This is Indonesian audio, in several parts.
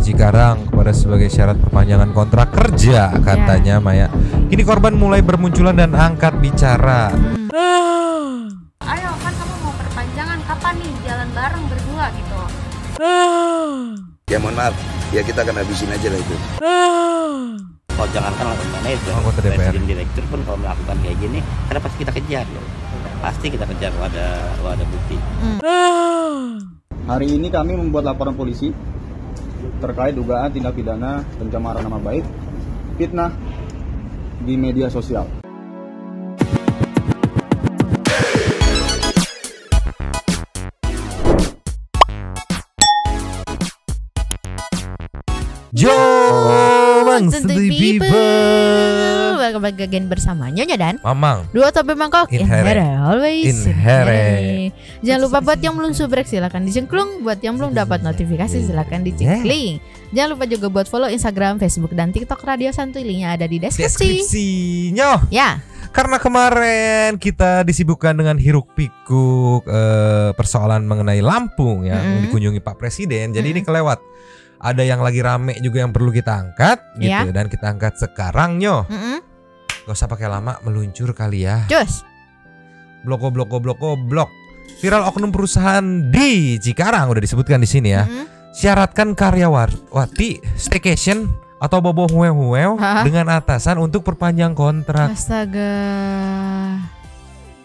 Cikarang kepada sebagai syarat perpanjangan kontrak kerja katanya Maya. Kini korban mulai bermunculan dan angkat bicara. Ayo kan kamu mau perpanjangan, kapan nih jalan bareng berdua gitu. Ya mohon maaf, ya kita akan habisin aja lah itu. Kalau jangankan langsung manajer, presiden direktur pun kalau melakukan kayak gini, karena pasti kita kejar loh. Pasti kita kejar, ada bukti. Hari ini kami membuat laporan polisi terkait dugaan tindak pidana pencemaran nama baik, fitnah di media sosial. Yo, amongst the people. Welcome back again bersama Nyonya dan Mamang. Dua topi mangkok in here, always in here. Jangan lupa buat yang belum subrek silakan dicengklung. Buat yang belum dapat notifikasi silakan dicengkling. Jangan lupa juga buat follow Instagram, Facebook dan TikTok Radio Santuy. Linknya ada di deskripsinya. Ya. Karena kemarin kita disibukkan dengan hiruk pikuk persoalan mengenai Lampung yang dikunjungi Pak Presiden. Jadi ini kelewat. Ada yang lagi rame juga yang perlu kita angkat gitu dan kita angkat sekarang Nyo. Gak usah pakai lama, meluncur kali ya. Cus. Blok. Viral oknum perusahaan di Cikarang udah disebutkan di sini ya. Syaratkan karyawati staycation atau bobo huew dengan atasan untuk perpanjang kontrak. Astaga.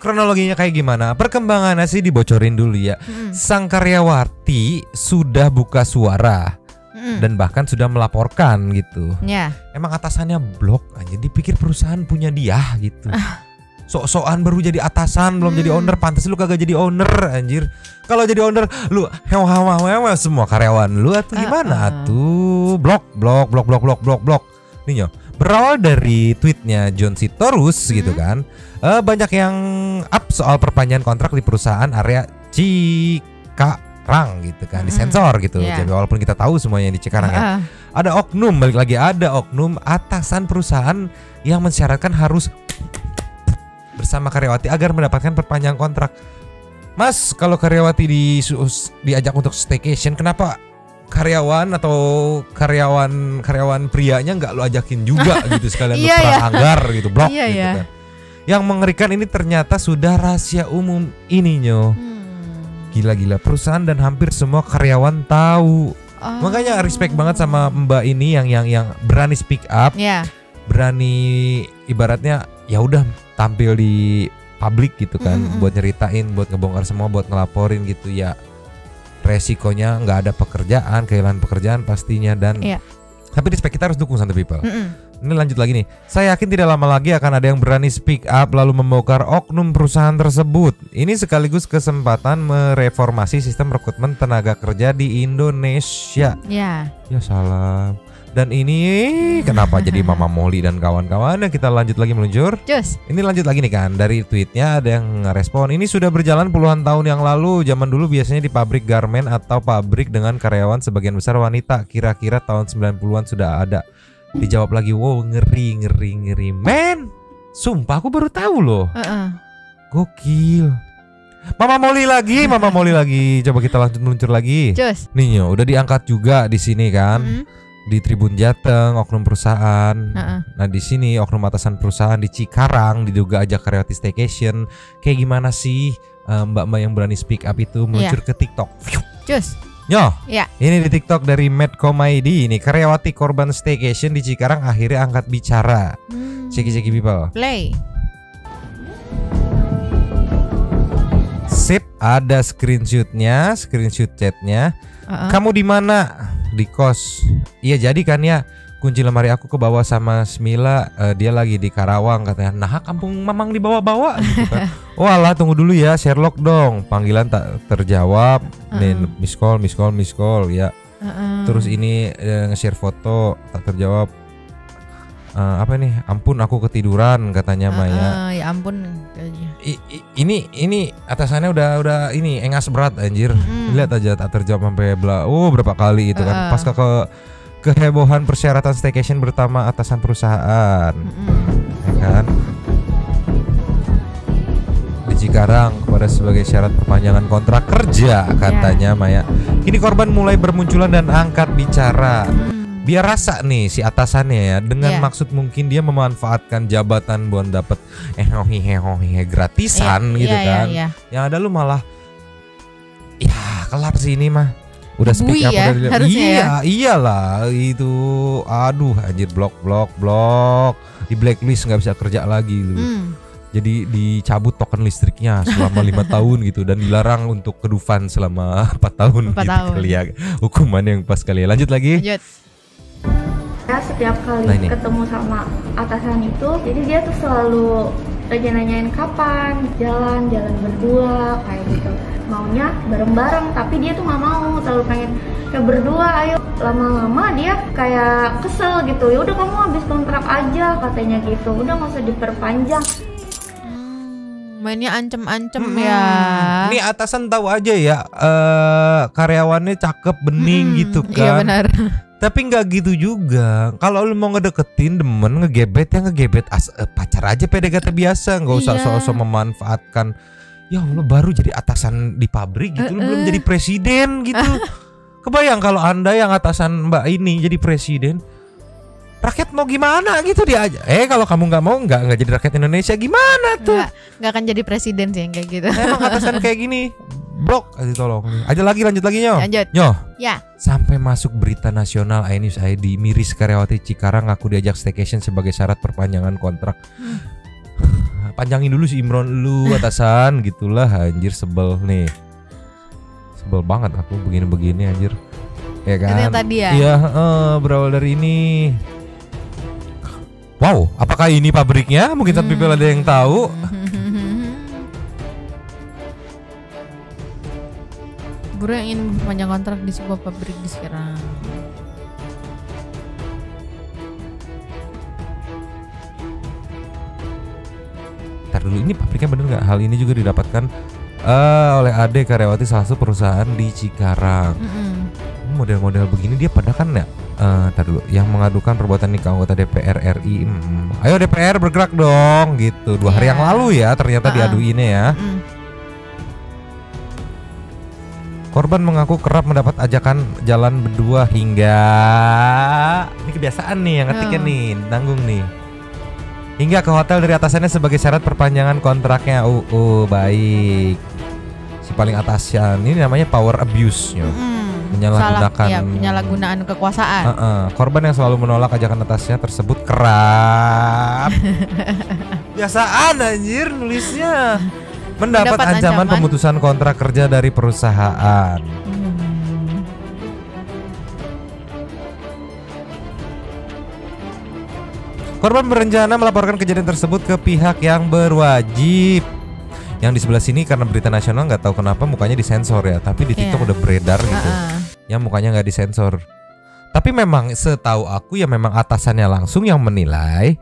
Kronologinya kayak gimana? Perkembangannya sih dibocorin dulu ya. Sang karyawati sudah buka suara. Dan bahkan sudah melaporkan gitu. Emang atasannya blok aja, dipikir perusahaan punya dia gitu. Sok-sokan baru jadi atasan, belum jadi owner. Pantas lu kagak jadi owner anjir. Kalau jadi owner lu hewa semua karyawan lu atau gimana tuh? Blok. Nih Nyo, berawal dari tweetnya John Sitorus gitu kan. Banyak yang up soal perpanjangan kontrak di perusahaan area Cikarang gitu kan, disensor gitu. Jadi walaupun kita tahu semuanya di Cikarang ya. Ada oknum, balik lagi ada oknum atasan perusahaan yang mensyaratkan harus bersama karyawati agar mendapatkan perpanjangan kontrak. Mas, kalau karyawati diajak untuk staycation, kenapa karyawan atau karyawan prianya nggak lo ajakin juga gitu sekalian lu perang anggar gitu, blok gitu kan. Yang mengerikan ini ternyata sudah rahasia umum ini Nyo. Gila perusahaan dan hampir semua karyawan tahu. Makanya respect banget sama Mbak ini yang berani speak up. Berani ibaratnya ya udah tampil di publik gitu kan, buat nyeritain, buat ngebongkar semua, buat ngelaporin gitu ya. Resikonya nggak ada pekerjaan, kehilangan pekerjaan pastinya dan tapi respect, kita harus dukung Santuy People. Ini lanjut lagi nih. Saya yakin tidak lama lagi akan ada yang berani speak up lalu membongkar oknum perusahaan tersebut. Ini sekaligus kesempatan mereformasi sistem rekrutmen tenaga kerja di Indonesia. Ya salam. Dan ini kenapa jadi Mama Molly dan kawan-kawannya? Kita lanjut lagi meluncur. Ini lanjut lagi nih kan. Dari tweetnya ada yang ngerespon. Ini sudah berjalan puluhan tahun yang lalu. Zaman dulu biasanya di pabrik garmen atau pabrik dengan karyawan sebagian besar wanita. Kira-kira tahun 90-an sudah ada. Dijawab lagi, wow ngeri men. Sumpah aku baru tahu loh. Gokil. Mama Molly lagi. Coba kita lanjut meluncur lagi. Nih Nyo, udah diangkat juga di sini kan. Di Tribun Jateng, oknum perusahaan. Nah di sini oknum atasan perusahaan di Cikarang diduga ajak karyawati staycation. Kayak gimana sih mbak-mbak yang berani speak up itu meluncur ke TikTok. Nyo, ini di TikTok dari Medcomaidi. Ini karyawati korban staycation di Cikarang akhirnya angkat bicara. Ceki people. Play. Sip, ada screenshot chatnya. Kamu di mana? Di kos. Iya jadi kan ya, kunci lemari aku kebawa sama Smila, dia lagi di Karawang katanya. Nah kampung Mamang dibawa-bawa gitu kan. Walah tunggu dulu ya, Sherlock dong. Panggilan tak terjawab. Nih miss call ya. Terus ini nge-share foto tak terjawab. Apa nih? Ampun aku ketiduran katanya Maya. Ya ampun. Ini atasannya udah ini engas berat anjir. Lihat aja tak terjawab sampai berapa kali itu kan. Pasca kehebohan persyaratan staycation bersama atasan perusahaan. Ya kan? Di Cikarang kepada sebagai syarat perpanjangan kontrak kerja katanya Maya. Kini korban mulai bermunculan dan angkat bicara. Biar rasa nih si atasannya ya, dengan maksud mungkin dia memanfaatkan jabatan buat dapat gratisan gitu kan. Yang ada lu malah ya kelar sih ini mah. Udah speak up ya, udah iyalah itu. Aduh anjir blok di blacklist, nggak bisa kerja lagi lu. Jadi dicabut token listriknya selama 5 tahun gitu, dan dilarang untuk ke Dufan selama 4 tahun gitu kali ya. Hukuman yang pas kali ya. Lanjut lagi. Ya, setiap kali ketemu sama atasan itu, jadi dia tuh selalu nanyain kapan jalan berdua kayak gitu. Maunya bareng-bareng, tapi dia tuh nggak mau, selalu pengen kayak berdua. Ayo, lama-lama dia kayak kesel gitu. Ya udah kamu habis kontrak aja katanya gitu. Udah nggak usah diperpanjang. Mainnya ancem-ancem ya. Ini atasan tahu aja ya, karyawannya cakep bening gitu kan. Iya benar. Tapi nggak gitu juga. Kalau lu mau ngedeketin demen, ngegebet ya ngegebet pacar aja, PDKT biasa, nggak usah sok-sok memanfaatkan. Ya Allah, baru jadi atasan di pabrik gitu, lu belum jadi presiden gitu. Kebayang kalau Anda yang atasan Mbak ini jadi presiden, rakyat mau gimana gitu dia aja. Kalau kamu nggak mau nggak jadi rakyat Indonesia gimana tuh? Nggak akan jadi presiden sih yang kayak gitu. Emang atasan kayak gini blok aja, tolong. Aja lagi, lanjut lagi Nyoh. Lanjut. Nyoh. Ya. Sampai masuk berita nasional iNews ID, miris karyawati Cikarang ngaku diajak staycation sebagai syarat perpanjangan kontrak. Panjangin dulu si Imron lu atasan gitulah, anjir sebel nih. Sebel banget aku begini-begini anjir. Ya kan? Yang tadi ya? Iya, berawal dari ini. Wow, apakah ini pabriknya? Mungkin tapi ada yang tahu. Buruh yang ingin memperpanjang kontrak di sebuah pabrik di Cikarang. Ntar dulu, ini pabriknya bener nggak? Hal ini juga didapatkan oleh Ade, karyawati salah satu perusahaan di Cikarang. Model-model begini dia pada kan ya. Ntar dulu, yang mengadukan perbuatan nikah anggota DPR RI. Ayo DPR bergerak dong gitu. 2 hari yang lalu ya ternyata diaduinnya ya. Korban mengaku kerap mendapat ajakan jalan berdua hingga, ini kebiasaan nih yang ngetiknya nih, tanggung nih, hingga ke hotel dari atasannya sebagai syarat perpanjangan kontraknya. Baik. Si paling atasnya ini namanya power abuse, penyalahgunaan kekuasaan. Korban yang selalu menolak ajakan atasnya tersebut kerap biasaan anjir nulisnya mendapat ancaman pemutusan kontrak kerja dari perusahaan. Korban berencana melaporkan kejadian tersebut ke pihak yang berwajib. Yang di sebelah sini karena berita nasional nggak tahu kenapa mukanya disensor ya, tapi di TikTok udah beredar gitu. Yang mukanya nggak disensor. Tapi memang setahu aku ya memang atasannya langsung yang menilai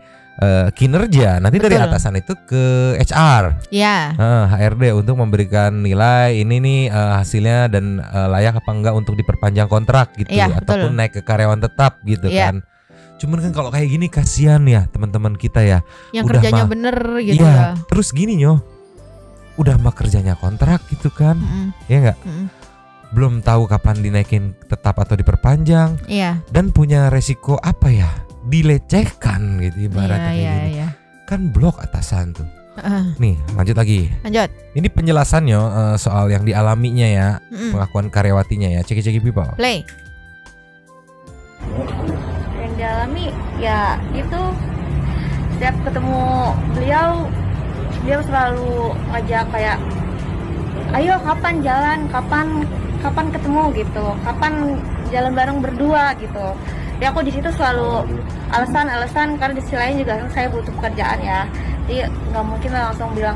kinerja. Nanti dari atasan itu ke HR, HRD untuk memberikan nilai ini nih hasilnya dan layak apa enggak untuk diperpanjang kontrak gitu, ataupun naik ke karyawan tetap gitu kan. Cuman kan kalau kayak gini kasihan ya teman-teman kita ya, yang udah kerjanya bener gitu ya. Terus gini Nyoh, udah mah kerjanya kontrak gitu kan, ya enggak? Belum tahu kapan dinaikin tetap atau diperpanjang, dan punya resiko apa ya? Dilecehkan gitu ibaratnya gini. Kan blok atasan tuh. Nih lanjut lagi. Ini penjelasannya soal yang dialaminya ya, pengakuan karyawatinya ya. Ceki people. Play. Yang dialami ya itu, setiap ketemu beliau dia selalu ngajak kayak, ayo kapan jalan, kapan ketemu gitu, kapan jalan bareng berdua gitu. Ya aku di situ selalu alasan karena di sisi lain juga saya butuh pekerjaan ya, jadi nggak mungkin langsung bilang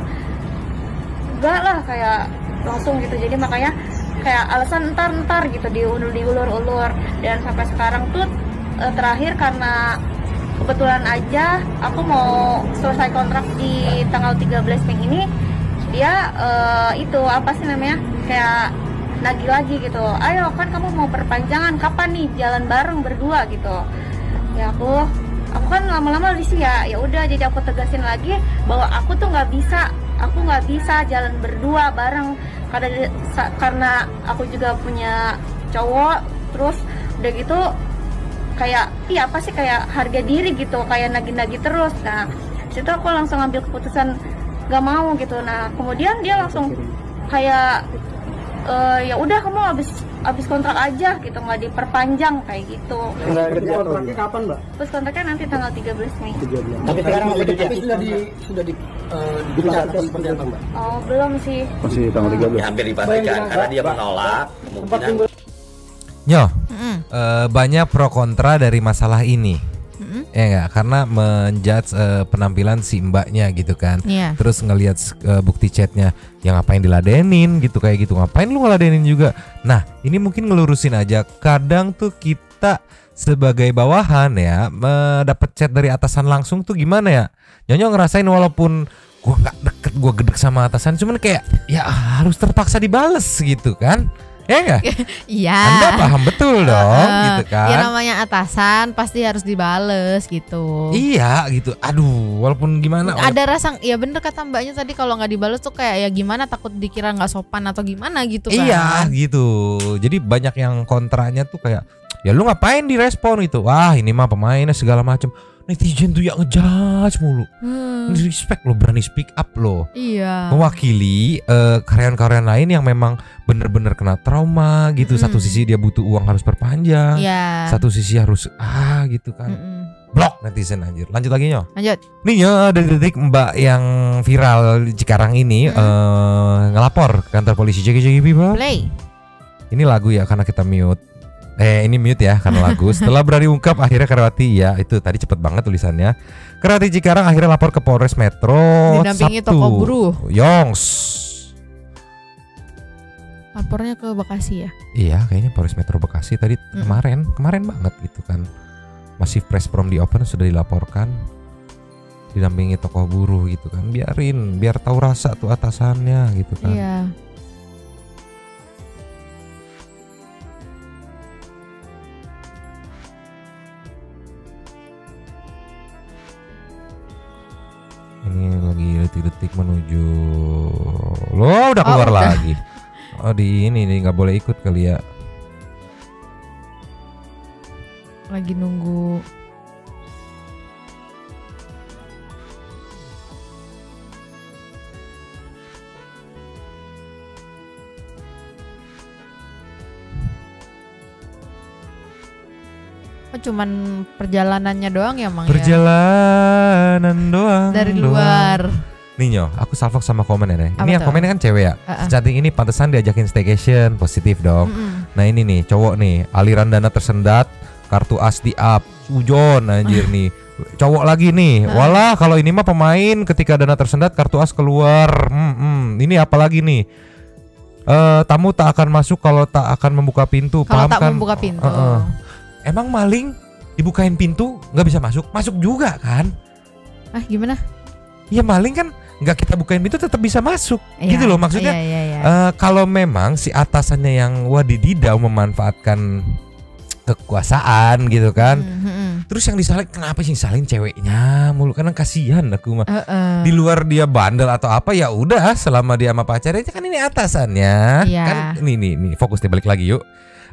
enggak lah kayak langsung gitu. Jadi makanya kayak alasan ntar gitu diulur-ulur, dan sampai sekarang tuh terakhir karena kebetulan aja aku mau selesai kontrak di tanggal 13 Mei ini, dia itu apa sih namanya kayak nagih lagi gitu, ayo kan kamu mau perpanjangan, kapan nih jalan bareng berdua gitu. Ya aku kan lama-lama di sini ya udah, jadi aku tegasin lagi bahwa aku tuh nggak bisa jalan berdua bareng, karena aku juga punya cowok, terus udah gitu kayak iya apa sih kayak harga diri gitu, kayak nagih-nagih terus. Nah situ aku langsung ambil keputusan gak mau gitu. Nah kemudian dia langsung kayak ya udah kamu habis kontrak aja gitu, nggak diperpanjang kayak gitu. Kontraknya kapan, Mbak? Terus kontraknya nanti tanggal 13 Mei. Tapi sekarang sudah dipastikan seperti apa, Mbak? Oh belum sih. Masih tanggal 13. Ya, hampir dipastikan karena dia menolak kemungkinan. Banyak pro kontra dari masalah ini. Ya enggak, karena menjudge penampilan si mbaknya gitu kan. Terus ngelihat bukti chatnya, yang ngapain diladenin gitu kayak gitu. Ngapain lu ngeladenin juga. Nah, ini mungkin ngelurusin aja. Kadang tuh kita sebagai bawahan ya, mendapat chat dari atasan langsung tuh gimana ya? Nyonyo ngerasain walaupun gua nggak deket, gua gedek sama atasan, cuman kayak ya harus terpaksa dibales gitu kan. Ya enggak? Iya. Anda paham betul dong gitu kan. Ya namanya atasan pasti harus dibales gitu. Iya gitu. Aduh, walaupun gimana. Ada rasa, ya bener kata mbaknya tadi, kalau nggak dibales tuh kayak ya gimana, takut dikira nggak sopan atau gimana gitu kan. Iya gitu. Jadi banyak yang kontranya tuh kayak, ya lu ngapain direspon gitu. Wah ini mah pemainnya segala macam. Netizen tuh yang ngejudge mulu. Respect lo, berani speak up lo. Iya. Mewakili karyawan-karyawan lain yang memang bener-bener kena trauma gitu. Satu sisi dia butuh uang harus perpanjang. Satu sisi harus gitu kan. Blok netizen anjir. Lanjut lagi Nyo. Lanjut. Nih ya, detik mbak yang viral di Cikarang ini ngelapor ke kantor polisi. Ceki people. Play. Ini lagu ya karena kita mute. Ini mute ya karena lagu. Setelah berani ungkap akhirnya karyawati, ya itu tadi cepet banget tulisannya. Karyawati Cikarang akhirnya lapor ke Polres Metro didampingi Sabtu. toko buruh. Yongs. Lapornya ke Bekasi ya? Iya kayaknya Polres Metro Bekasi tadi kemarin banget gitu kan. Masih press from di open sudah dilaporkan. Didampingi tokoh buruh gitu kan. Biar tahu rasa tuh atasannya gitu kan. Iya. Ini lagi detik-detik menuju. Loh udah keluar lagi. Oh di ini nggak boleh ikut kali ya. Lagi nunggu. Oh, cuman perjalanannya doang ya Mang? Perjalanan doang. Dari luar. Nih Nyo, aku salvok sama komen ya. Ini yang tuh? komennya kan cewek ya. Secantik ini pantesan diajakin staycation, positif dong. Nah ini nih cowok nih, aliran dana tersendat, kartu as di up, sujon anjir nih. Cowok lagi nih, walah kalau ini mah pemain ketika dana tersendat kartu as keluar. Ini apalagi nih? Tamu tak akan masuk kalau tak akan membuka pintu. Kalau paham tak kan? membuka pintu. Emang maling dibukain pintu nggak bisa masuk juga kan? Gimana? Ya maling kan nggak kita bukain pintu tetap bisa masuk, gitu loh maksudnya. Kalau memang si atasannya yang wadididau memanfaatkan kekuasaan gitu kan, terus yang disalin kenapa sih salin ceweknya mulu, karena kasihan aku mah. Di luar dia bandel atau apa ya udah, selama dia sama pacarnya kan ini atasannya. Kan nih fokus balik lagi yuk.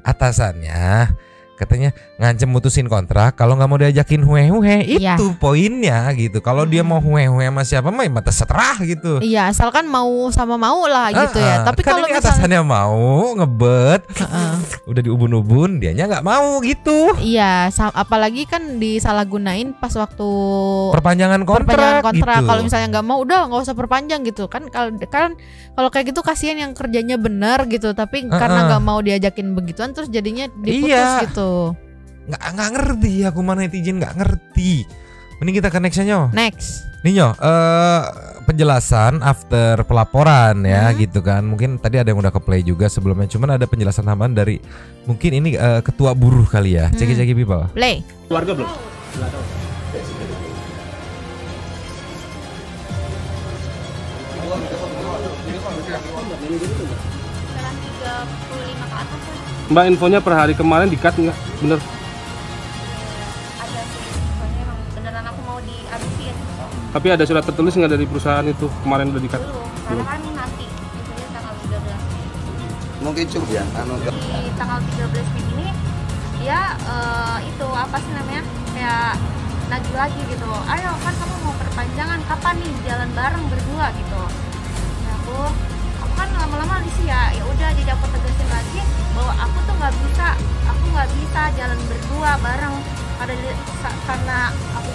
Atasannya katanya ngancem mutusin kontrak kalau nggak mau diajakin huhe-huhe, itu poinnya gitu. Kalau dia mau huhe-huhe sama siapa mah terserah gitu. Iya, asalkan mau sama mau lah gitu ya. Tapi kan kalau atasannya mau ngebet, udah diubun-ubun, dianya nggak mau gitu. Iya, apalagi kan disalahgunain pas waktu perpanjangan kontrak. Gitu. Kalau misalnya nggak mau, udah nggak usah perpanjang gitu kan. Kalau kayak gitu kasihan yang kerjanya benar gitu, tapi karena nggak mau diajakin begituan terus jadinya diputus gitu. Nggak ngerti aku, mana netizen nggak ngerti. Mending kita ke nextnya Next. Nih Nyo, penjelasan after pelaporan ya gitu kan. Mungkin tadi ada yang udah ke play juga sebelumnya. Cuman ada penjelasan tambahan dari mungkin ini ketua buruh kali ya. Ceki people. Play. Keluarga belum? Mbak, infonya per hari kemarin di-cut nggak? Bener? Ada sih, soalnya emang beneran aku mau dihabisin. Tapi ada surat tertulis nggak dari perusahaan itu kemarin udah di-cut? Belum, karena kan nanti, misalnya tanggal 13. mungkin cukup ya. Di tanggal 13 Mei ini dia itu apa sih namanya, kayak nagih lagi gitu. Ayo kan kamu mau perpanjangan, kapan nih jalan bareng berdua gitu. Ya aku kan lama-lama risih ya. Ya udah, jadi aku tegasin lagi bahwa aku tuh nggak bisa jalan berdua bareng karena aku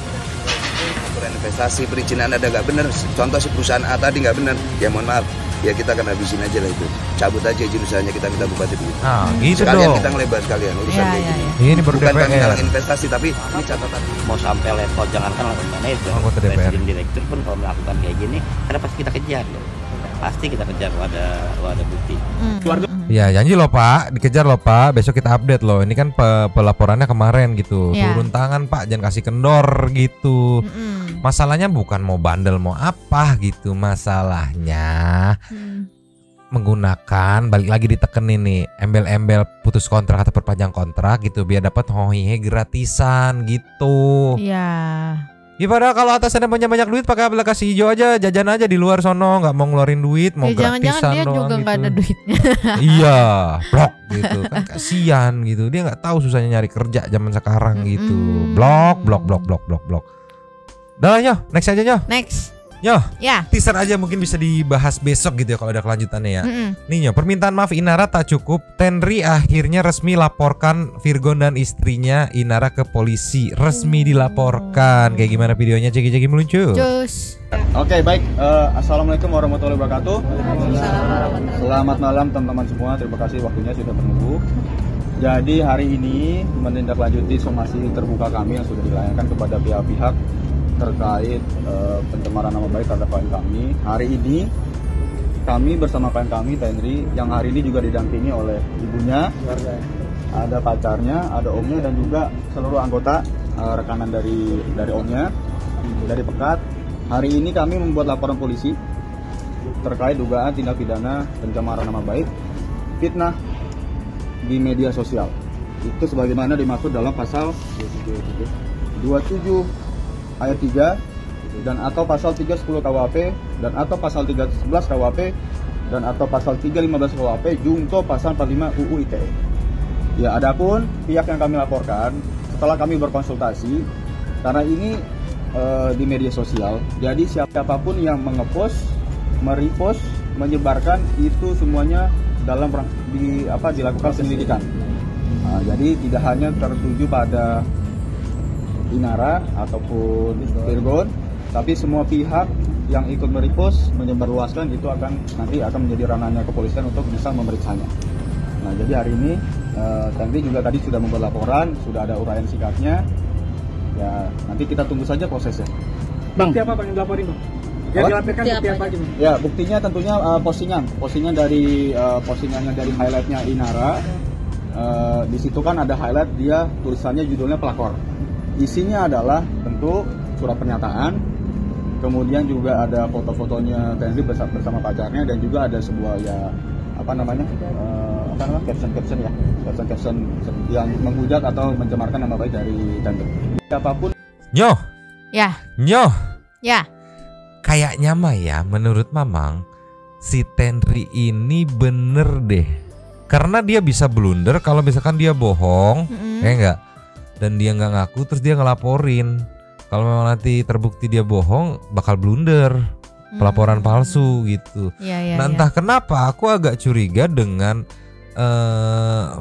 sudah investasi perizinan ada nggak benar. Contoh si perusahaan A tadi nggak benar, ya mohon maaf, ya kita akan habisin aja lah itu, cabut aja izin usahanya, kita minta bupati begitu. Gitu sekalian dong. Kita ngelebar sekalian urusan kayak gini. Ini baru bukan DPR. kami dalam investasi, tapi ini catatan. Mau sampai level jangankan level manajer, presiden direktur pun kalau melakukan kayak gini, karena pasti kita kejar loh. Pasti kita kejar, ada bukti. Ya janji loh Pak, dikejar loh Pak. Besok kita update loh. Ini kan pelaporannya kemarin gitu. Turun tangan Pak, jangan kasih kendor gitu. Masalahnya bukan mau bandel mau apa gitu. Masalahnya menggunakan, balik lagi ditekenin nih, embel-embel putus kontrak atau perpanjang kontrak gitu, biar dapat hohihe gratisan gitu. Iya. Ya padahal kalau atasannya banyak duit pakai aplikasi hijau aja, jajan aja di luar sono, nggak mau ngeluarin duit, mau gratisan jangan-jangan dia juga nggak gitu. ada duitnya. Iya, blok gitu kan, kasihan gitu. Dia nggak tahu susahnya nyari kerja zaman sekarang gitu. Blok. Dah yo, next aja yo. Next. Yo, ya. Teaser aja mungkin bisa dibahas besok gitu ya kalau ada kelanjutannya ya. Nih yo, permintaan maaf Inara tak cukup. Tenri akhirnya resmi laporkan Virgon dan istrinya Inara ke polisi. Resmi dilaporkan. Kayak gimana videonya? Ceki meluncur. Cus. Oke, baik. Assalamualaikum warahmatullahi wabarakatuh. Selamat malam teman-teman semua. Terima kasih waktunya sudah menunggu. Jadi hari ini menindaklanjuti somasi terbuka kami yang sudah dilayangkan kepada pihak-pihak terkait pencemaran nama baik terhadap klien kami. Hari ini kami bersama klien kami Tenri, yang hari ini juga didampingi oleh ibunya, ada pacarnya, ada omnya, dan juga seluruh anggota rekanan dari omnya dari Pekat. Hari ini kami membuat laporan polisi terkait dugaan tindak pidana pencemaran nama baik, fitnah di media sosial. Itu sebagaimana dimaksud dalam pasal 27 ayat 3 dan atau pasal 310 KUHP dan atau pasal 311 KUHP dan atau pasal 315 KUHP junto pasal 45 UU ITE. Ya, adapun pihak yang kami laporkan setelah kami berkonsultasi, karena ini di media sosial, jadi siapapun yang mengepost, merepost, menyebarkan itu semuanya dalam dilakukan penyelidikan. Nah, jadi tidak hanya tertuju pada Inara ataupun Virgon, tapi semua pihak yang ikut merepost, menyebarluaskan itu nanti akan menjadi ranahnya kepolisian untuk bisa memeriksanya. Nah, jadi hari ini Tenri juga tadi sudah membuat laporan, sudah ada uraian sikapnya. Ya, nanti kita tunggu saja prosesnya. Bang, siapa yang dilaporin, Bang? Yang dilaporkan bukti apa aja? Ya, buktinya tentunya postingan dari postingannya dari highlightnya Inara. Di situ kan ada highlight, dia tulisannya judulnya pelakor. Isinya adalah tentu surat pernyataan, kemudian juga ada foto-fotonya Tenri bersama pacarnya, dan juga ada sebuah caption yang menghujat atau mencemarkan nama baik dari Tenri. Siapapun. Nyoh. Ya. Kayaknya mah ya, menurut Mamang, si Tenri ini bener deh. Karena dia bisa blunder kalau misalkan dia bohong, ya enggak? Dan dia nggak ngaku, terus dia ngelaporin. Kalau memang nanti terbukti dia bohong, bakal blunder, pelaporan palsu gitu. Nah, entah kenapa aku agak curiga dengan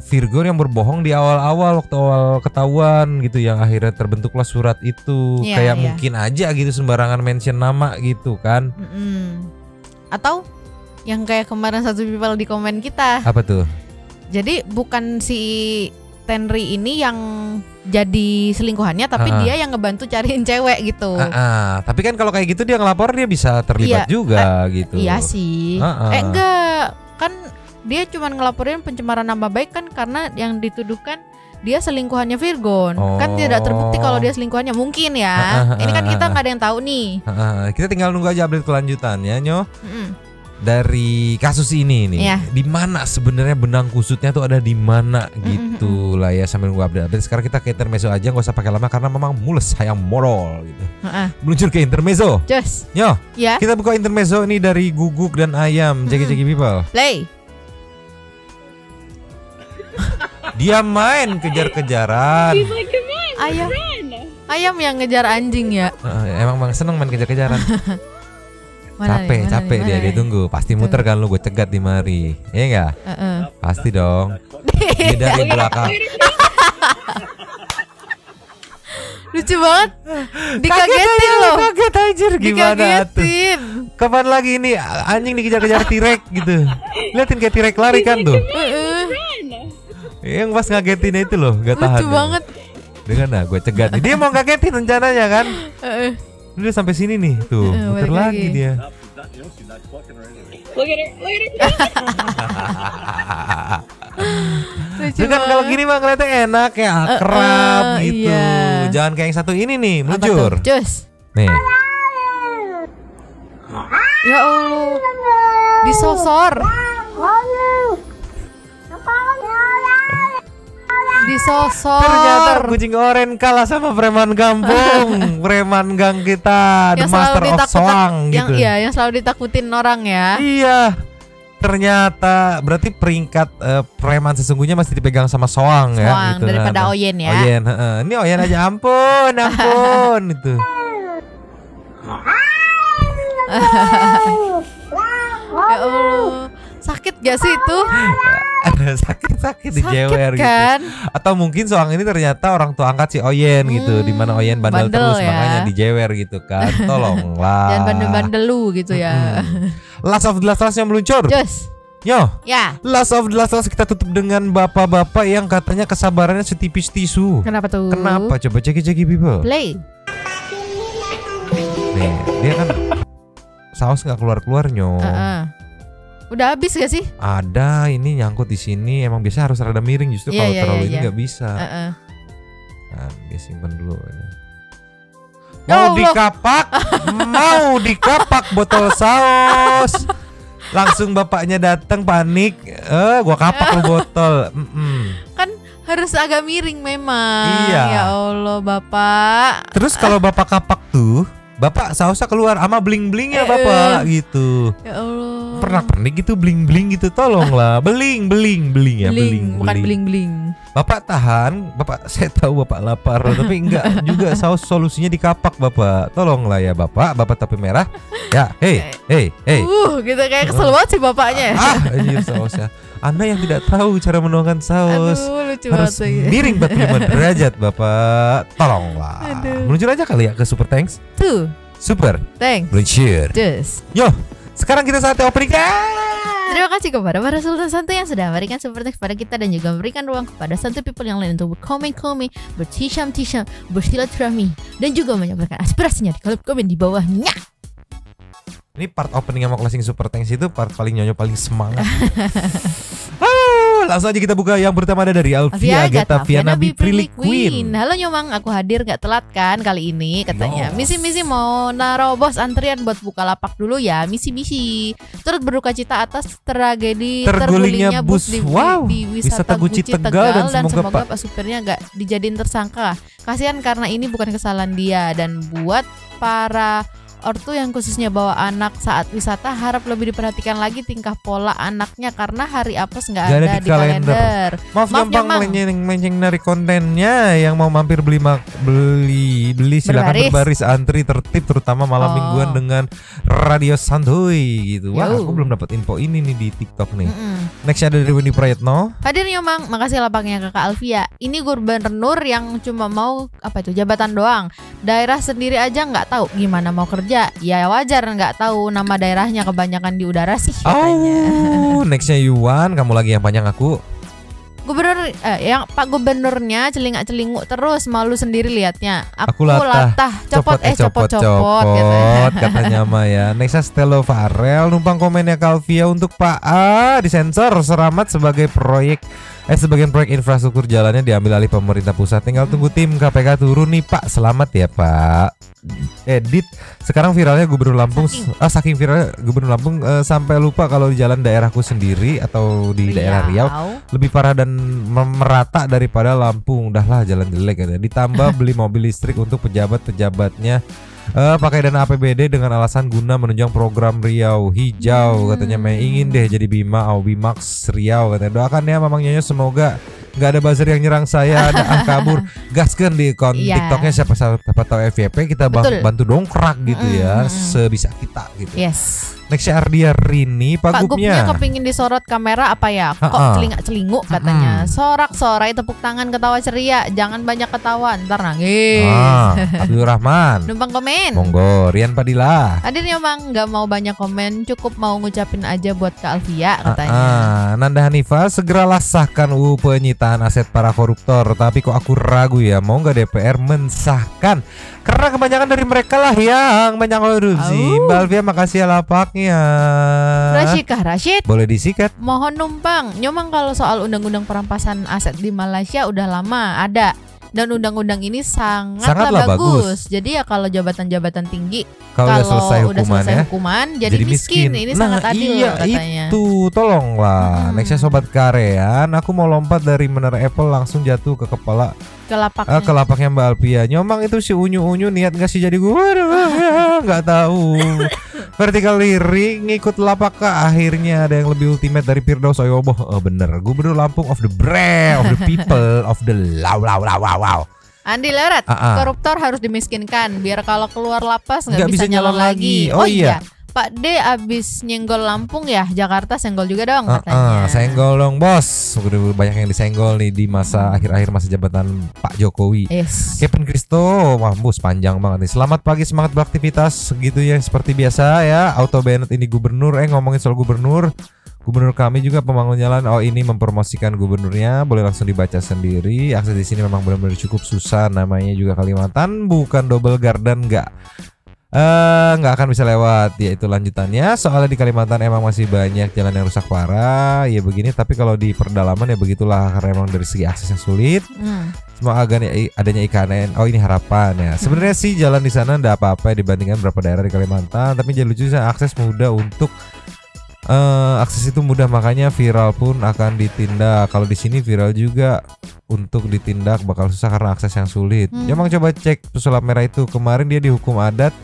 Virgon yang berbohong di awal-awal, waktu awal ketahuan gitu, yang akhirnya terbentuklah surat itu. Kayak mungkin aja gitu sembarangan mention nama gitu kan. Atau yang kayak kemarin satu people di komen kita. Apa tuh? Jadi bukan si Tenri ini yang jadi selingkuhannya, tapi dia yang ngebantu cariin cewek gitu. Tapi kan kalau kayak gitu dia ngelapor, dia bisa terlibat juga gitu. Iya sih. Enggak, kan dia cuma ngelaporin pencemaran nama baik kan, karena yang dituduhkan dia selingkuhannya Virgon. Kan tidak terbukti kalau dia selingkuhannya, mungkin ya. Ini kan kita nggak ada yang tahu nih. Kita tinggal nunggu aja update kelanjutannya, Nyoh. Dari kasus ini nih, di mana sebenarnya benang kusutnya tuh ada di mana gitu lah ya, sambil nunggu update. Sekarang kita ke intermezzo aja, nggak usah pakai lama karena memang mules hayang modal gitu. Meluncur ke intermezzo. Nyoh, kita buka intermezzo ini dari Guguk dan Ayam. Jeki people. Play. Dia main kejar-kejaran. Ayam yang ngejar anjing ya. Emang Bang seneng main kejar-kejaran. Capek dia tunggu. Pasti muter kan lu, gue cegat di mari. Iya enggak? Pasti dong. Dia dari belakang. Lucu banget. Dikagetin loh. Kaget anjir, gimana tuh? Kapan lagi ini anjing dikejar-kejar T-Rex gitu. Liatin kayak T-Rex lari kan tuh. Yang pas ngagetinnya itu loh, gak tahan. Lucu banget. Dengan gue cegat. Dia mau ngagetin rencananya kan. Udah sampai sini nih, tuh muter lagi dia. Lucu kan kalau gini mah ngeliatnya enak, kayak akrab gitu. Iya. Jangan kayak yang satu ini nih, meluncur. Nih. Ya Allah. Disosor. Disosor. Ternyata kucing oren kalah sama preman kampung. Preman gang kita, The Master of Soang gitu. Yang selalu ditakutin orang ya. Iya. Ternyata berarti peringkat preman sesungguhnya masih dipegang sama Soang ya gitu. Daripada Oyen ya. Oyen, ini Oyen aja ampun itu. Ya Allah. Sakit gak sih itu? Sakit dijewer kan? Gitu. Atau mungkin Soang ini ternyata orang tua angkat si Oyen gitu, di mana Oyen bandel terus ya. Makanya dijewer gitu kan. Tolonglah. Jangan bandel-bandel lu gitu ya. Last of the Last yang meluncur. Yo. Ya. Last of the Last kita tutup dengan bapak-bapak yang katanya kesabarannya setipis tisu. Kenapa tuh? Kenapa? Coba ceki people. Play. Nih, dia kan saus nggak keluar Nyo. Udah habis gak sih? Ada, ini nyangkut di sini. Emang biasa harus rada miring, justru kalau terlalu ini nggak bisa. Nah, dia simpan dulu. Mau dikapak botol saus. Langsung bapaknya datang panik. Gua kapak lu botol. Kan harus agak miring memang. Iya. Ya Allah Bapak. Terus kalau Bapak kapak tuh, Bapak sausnya keluar sama bling-blingnya Bapak gitu. Ya Allah. Pernah gitu bling-bling gitu, tolonglah. Beling ya, beling. Bukan bling-bling. Bapak tahan, Bapak saya tahu Bapak lapar, tapi enggak juga saus solusinya dikapak Bapak. Tolonglah ya Bapak topi merah. Ya, hey. Gitu kayak kesel banget sih bapaknya. Anjir sausnya. Anda yang tidak tahu cara menuangkan saus. Lucu harus miring 45 derajat Bapak. Tolonglah. Meluncur aja kali ya ke Super Thanks. Super Thanks. Meluncur. Yo. Sekarang kita saatnya opening. Terima kasih kepada para Sultan Santuy yang sudah memberikan support kepada kita dan juga memberikan ruang kepada Santuy people yang lain untuk berkomen, bertisham, bersilaturahmi dan juga menyampaikan aspirasinya di kolom komen di bawahnya. Ini part opening yang mau closing Super Thanks itu part paling Nyonya paling semangat. Langsung aja kita buka yang pertama ada dari Alfia Gataviana Biprilly Queen. Halo Nyomang, aku hadir gak telat kan kali ini katanya. Misi mau naro bos antrian buat buka lapak dulu ya. Misi. Terus berduka cita atas tragedi tergulingnya bus di wisata Guci Tegal dan semoga Pak supirnya gak dijadiin tersangka. Kasihan karena ini bukan kesalahan dia. Dan buat para ortu yang khususnya bawa anak saat wisata harap lebih diperhatikan lagi tingkah pola anaknya karena hari apes nggak ada di kalender. Maaf gampang melenceng dari kontennya. Yang mau mampir beli silakan berbaris antri tertib terutama malam mingguan dengan Radio Santuy gitu. Wah, aku belum dapat info ini nih di TikTok nih. Next ada dari Wendy Prayetno. Hadir Nyomang, makasih lapangnya Kakak Alfia. Ini gubernur yang cuma mau jabatan doang. Daerah sendiri aja nggak tahu gimana mau kerja. Ya wajar nggak tahu nama daerahnya, kebanyakan di udara sih katanya. Nextnya Yuan, kamu lagi yang panjang aku. Gubernur yang Pak Gubernurnya celingak-celinguk terus, malu sendiri liatnya. Aku latah copot katanya Maya. Nextnya Stelo Farel, numpang komennya Kalvia untuk Pak A disensor seramat sebagian proyek infrastruktur jalannya diambil alih pemerintah pusat. Tinggal tunggu tim KPK turun nih Pak. Selamat ya Pak. Edit sekarang viralnya Gubernur Lampung saking viralnya Gubernur Lampung sampai lupa kalau di jalan daerahku sendiri atau di daerah Riau lebih parah dan merata daripada Lampung. Udahlah jalan jelek katanya. Ditambah beli mobil listrik untuk pejabatnya pakai dana APBD dengan alasan guna menunjang program Riau Hijau katanya. Ingin deh jadi Bima Bimax Riau katanya. Doakan ya Mamang Nyonya semoga nggak ada buzzer yang nyerang saya, ada kabur. Gaskan di TikToknya siapa tahu FYP kita bantu dongkrak gitu ya, sebisa kita gitu. Yes. Nextnya Ardia Rini, Pak Gubnya kepingin disorot kamera apa ya? Kok celingak-celinguk katanya. Sorak-sorai, tepuk tangan, ketawa ceria, jangan banyak ketawa, ntar nangis. Abdul Rahman numpang komen. Monggo. Rian Padilla, Hadir Nyomang, nggak mau banyak komen, cukup mau ngucapin aja buat Kak Alvia katanya. Nanda Hanifa, segeralah sahkan UU penyitaan aset para koruptor. Tapi kok aku ragu ya, mau nggak DPR mensahkan? Karena kebanyakan dari mereka lah yang banyak korupsi. Mbak Alvia makasih ya lapaknya. Rashid boleh disikat. Mohon numpang. Nyomang kalau soal undang-undang perampasan aset di Malaysia udah lama ada. Dan undang-undang ini sangatlah bagus. Jadi ya kalau jabatan-jabatan tinggi kalau udah selesai hukuman jadi miskin. Ini sangat adil katanya. Itu tolonglah. Nextnya Sobat Karean, aku mau lompat dari menara Apple langsung jatuh ke kepala ke lapaknya Mbak Alvia. Nyomang itu si unyu niat gak sih jadi gue? Nggak tahu. Vertical Lyric ngikut lapak ke akhirnya ada yang lebih ultimate dari Firdaus Oyoboh. Bener, Gubernur Lampung of the brand, of the people, of the wow. Andi Leret, koruptor harus dimiskinkan biar kalau keluar lapas nggak bisa nyalon lagi. Oh iya. Pak D abis nyenggol Lampung ya, Jakarta senggol juga dong katanya. Senggol dong bos. Udah banyak yang disenggol nih di masa akhir-akhir masa jabatan Pak Jokowi. Yes. Kevin Kristo, mampus panjang banget nih. Selamat pagi, semangat beraktivitas gitu ya seperti biasa ya. Auto Bennett ini gubernur. Ngomongin soal gubernur kami juga pembangun jalan. Ini mempromosikan gubernurnya, boleh langsung dibaca sendiri. Akses di sini memang benar-benar cukup susah. Namanya juga Kalimantan, bukan double garden, nggak akan bisa lewat. Ya itu lanjutannya. Soalnya di Kalimantan emang masih banyak jalan yang rusak parah. Ya begini, tapi kalau di perdalaman ya begitulah, karena emang dari segi akses yang sulit. Semoga adanya IKN. Ini harapan ya. Sebenarnya sih jalan di sana nggak apa-apa dibandingkan beberapa daerah di Kalimantan, tapi jadi lucu sih akses mudah untuk akses itu mudah, makanya viral pun akan ditindak. Kalau di sini viral juga untuk ditindak bakal susah karena akses yang sulit. Emang coba cek pesulap merah itu, kemarin dia dihukum adat.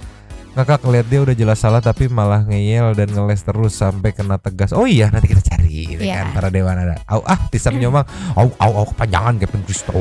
Kakak lihat dia udah jelas salah tapi malah ngeyel dan ngeles terus sampai kena tegas. Oh iya, nanti kita cari gitu kan para dewan ada. Tisam Nyomang. Kepanjangan Kevin Kristo.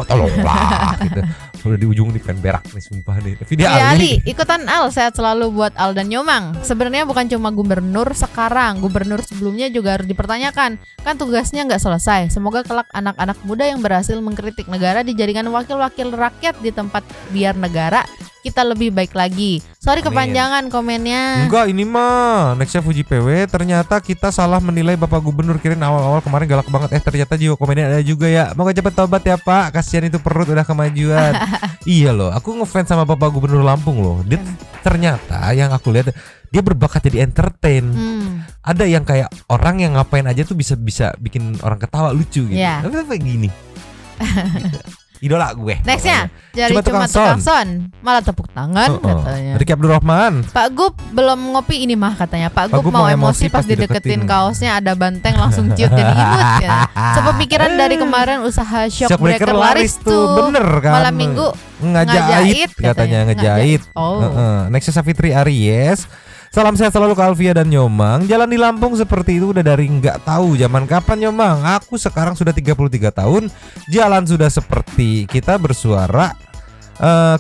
Tolonglah gitu. Udah di ujung nih kan berak nih sumpah nih. Video Ali ikutan Al, sehat selalu buat Al dan Nyomang. Sebenarnya bukan cuma gubernur sekarang, gubernur sebelumnya juga harus dipertanyakan. Kan tugasnya nggak selesai. Semoga kelak anak-anak muda yang berhasil mengkritik negara dijadikan wakil-wakil rakyat di tempat biar negara kita lebih baik lagi. Sorry kepanjangan komennya. Enggak, ini mah nextnya Fuji PW. Ternyata kita salah menilai Bapak Gubernur. Kirain awal-awal kemarin galak banget. Ternyata jiwa komennya ada juga ya. Moga cepat tobat ya Pak. Kasihan itu perut udah kemajuan. Iya loh, aku ngefans sama Bapak Gubernur Lampung loh. Dia ternyata yang aku lihat dia berbakat jadi entertain. Ada yang kayak orang yang ngapain aja tuh bisa bikin orang ketawa lucu gitu. Tapi kayak gini. Gitu. Idola gue. Nextnya jadi cuma tukang son, malah tepuk tangan katanya. Riki Abdurrahman. Pak Gub belum ngopi ini mah katanya. Pak Gub mau emosi pas dideketin kaosnya ada banteng langsung ciut jadi imut ya. Sepemikiran dari kemarin usaha shockbreaker laris tuh. Bener kan. Malam minggu ngejahit katanya ngejahit. Nextnya Safitri Aries. Salam sehat selalu ke Alvia dan Nyomang. Jalan di Lampung seperti itu udah dari nggak tahu zaman kapan Nyomang. Aku sekarang sudah 33 tahun. Jalan sudah seperti kita bersuara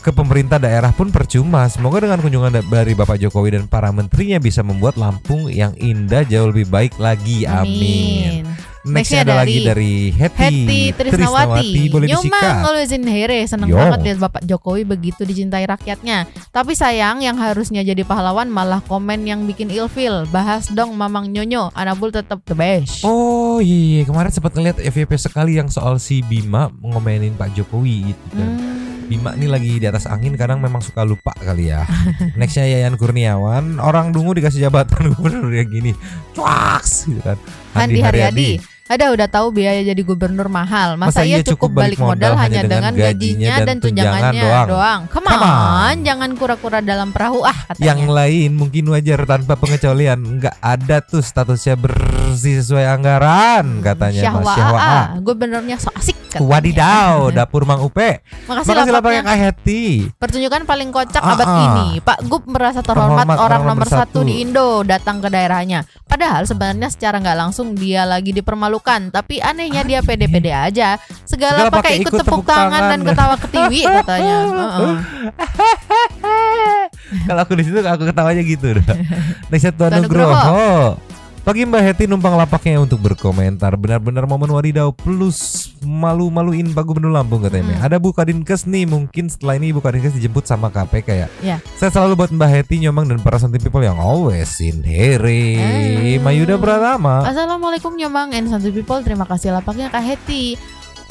ke pemerintah daerah pun percuma. Semoga dengan kunjungan dari Bapak Jokowi dan para menterinya bisa membuat Lampung yang indah jauh lebih baik lagi. Amin. Nextnya ada lagi dari Heti Trisnawati. Boleh Nyomang Olezin Here. Seneng banget lihat Bapak Jokowi begitu dicintai rakyatnya. Tapi sayang yang harusnya jadi pahlawan malah komen yang bikin ilfil. Bahas dong Mamang Nyonyo, Anabul tetap the best. Oh iya, kemarin sempat ngeliat FYP sekali yang soal si Bima ngomenin Pak Jokowi gitu kan. Bima nih lagi di atas angin, kadang memang suka lupa kali ya. Nextnya Yayan Kurniawan. Orang dungu dikasih jabatan gubernur yang gini, cuaks gitu kan. Handi Haryadi. Udah tahu biaya jadi gubernur mahal. Masa ia cukup balik modal hanya dengan gajinya dan tunjangannya doang. Come on, jangan kura-kura dalam perahu katanya. Yang lain mungkin wajar tanpa pengecualian. Nggak ada tuh statusnya bersih sesuai anggaran katanya Mas Syahwa. Gubernurnya so asik katanya. Wadidaw, dapur Mang Upe. Makasih lapaknya Kak Heti. Pertunjukan paling kocak abad ini. Pak Gub merasa terhormat orang nomor 1 di Indo datang ke daerahnya. Padahal sebenarnya secara nggak langsung dia lagi dipermalukan. Tapi anehnya dia pede-pede aja. Segala pakai ikut tepuk tangan dan ketawa ketiwi katanya. Kalau aku di situ aku ketawanya gitu. Next Tuan Nugroho. Pagi Mbak Heti numpang lapaknya untuk berkomentar. Benar-benar momen wadidaw plus malu-maluin Pak Gubernur Lampung katanya. Ada Bu Kadinkes nih, mungkin setelah ini Bu Kadinkes dijemput sama KPK ya. Saya selalu buat Mbak Heti, Nyomang dan para Santai People yang always in here. Mayuda Pratama. Assalamualaikum Nyomang and Santai People, terima kasih lapaknya Kak Heti.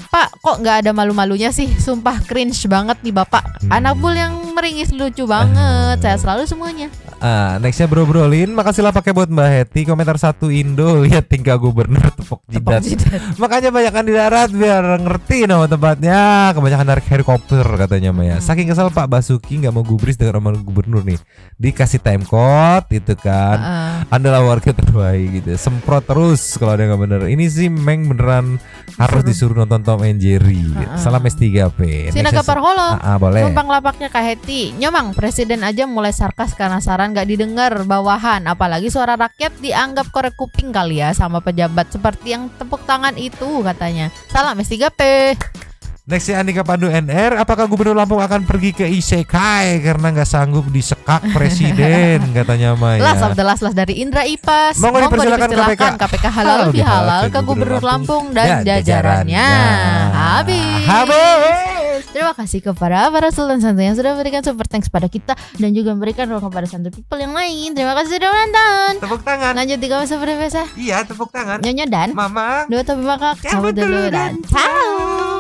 Pak, kok nggak ada malu-malunya sih? Sumpah cringe banget nih Bapak. Anak bul yang meringis lucu banget. Saya selalu semuanya. Nextnya Bro-Brolin, makasih lah pakai buat Mbak Heti. Komentar 1 Indo, lihat tingkah gubernur tepuk jidat. Makanya banyakan di darat biar ngerti nama tempatnya. Kebanyakan narik helikopter katanya Maya. Saking kesal Pak Basuki nggak mau gubris dengan nama gubernur nih. Dikasih time code itu kan. Adalah warga terbaik gitu. Semprot terus kalau ada nggak bener. Ini sih Meng beneran harus disuruh nonton Tom and Jerry. Salam S3P. Sinaga Parholo. Boleh. Numpang lapaknya Kak Heti. Nyomang, presiden aja mulai sarkas karena saran nggak didengar bawahan, apalagi suara rakyat dianggap korek kuping kali ya sama pejabat seperti yang tepuk tangan itu katanya. Salam S3P. Nextnya Andika Pandu NR, apakah Gubernur Lampung akan pergi ke Isekai karena nggak sanggup disekak presiden katanya Maya. Last of the last dari Indra Ipas. Monggo dipersilakan KPK halal bihalal ke Gubernur Lampung dan jajarannya. Habis. Terima kasih kepada para Sultan Santai yang sudah memberikan super thanks pada kita dan juga memberikan ruang kepada Santai People yang lain. Terima kasih sudah menonton. Tepuk tangan. Lanjut di kawasan berbeza. Iya, tepuk tangan. Nyonya dan Mama. Dua Topi Makak. Cabut dulu dan ciao.